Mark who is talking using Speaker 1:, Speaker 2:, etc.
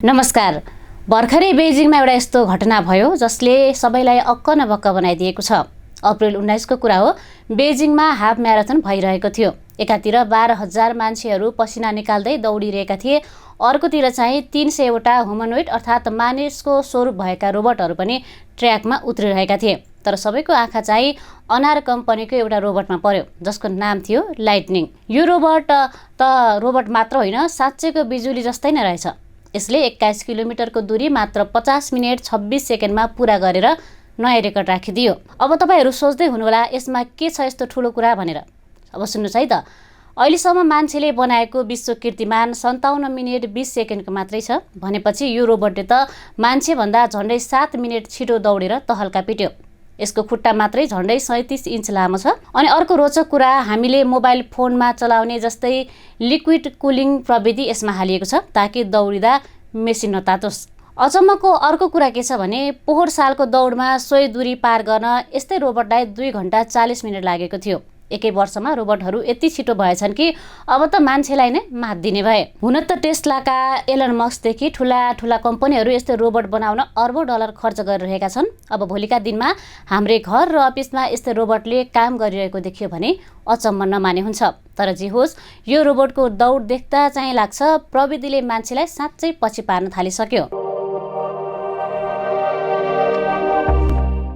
Speaker 1: नमस्कार। भर्खरै बेजिङमा एउटा यस्तो घटना भयो जसले सबैलाई अक्क न बक्क बनाइदिएको छ। अप्रिल 19 को कुरा हो। बेजिङमा हाफ म्याराथन भइरहेको थियो। एकातिर 12,000 मान्छेहरू पसिना निकाल्दै दौडिरहेका थिए, अर्कोतिर चाहिँ 300 वटा ह्युमनोइड अर्थात् मानिसको स्वरूप भएका रोबोटहरू पनि ट्र्याकमा उत्रिरहेका थिए। तर सबैको आँखा चाहिँ अनार कम्पनीको एउटा रोबोटमा पर्यो जसको नाम थियो लाइटनिङ। यो रोबोट त रोबोट मात्र होइन, साँच्चैको बिजुली जस्तै नै रहेछ। यसले 21 किलोमिटरको दूरी मात्र 50 मिनेट 26 सेकेन्डमा पुरा गरेर नयाँ रेकर्ड राखिदियो। अब तपाईहरू सोच्दै हुनुहोला यसमा के छ यस्तो ठुलो कुरा भनेर। अब सुन्नुहोस् है त। अहिलेसम्म मान्छेले बनाएको विश्व कीर्तिमान 57 मिनेट 20 सेकेन्डको मात्रै छ भनेपछि यो रोबोटले त मान्छेभन्दा झन्डै 7 मिनेट छिटो दौडेर तहल्का पिट्यो। यसको खुट्टा मात्रै झन्डै 37 इन्च लामो छ। अनि अर्को रोचक कुरा, हामीले मोबाइल फोनमा चलाउने जस्तै लिक्विड कुलिङ प्रविधि यसमा हालिएको छ ताकि दौडिँदा मेसिन नतातोस्। अचम्मको अर्को कुरा के छ भने पोहोर सालको दौडमा सोही दूरी पार गर्न यस्तै रोबोटलाई 2 घण्टा 40 मिनेट लागेको थियो। एकै वर्षमा रोबोटहरू यति छिटो भएछन् कि अब त मान्छेलाई नै मात दिने भए। हुन त टेस्लाका एलन मस्कदेखि ठुला कम्पनीहरू यस्तो रोबोट बनाउन अर्बौं डलर खर्च गरिरहेका छन्। अब भोलिका दिनमा हाम्रै घर र अफिसमा यस्तो रोबोटले काम गरिरहेको देखियो भने अचम्म नमाने हुन्छ। तर जे होस्, यो रोबोटको दौड देख्दा चाहिँ लाग्छ प्रविधिले मान्छेलाई साँच्चै पछि पार्न थालिसक्यो।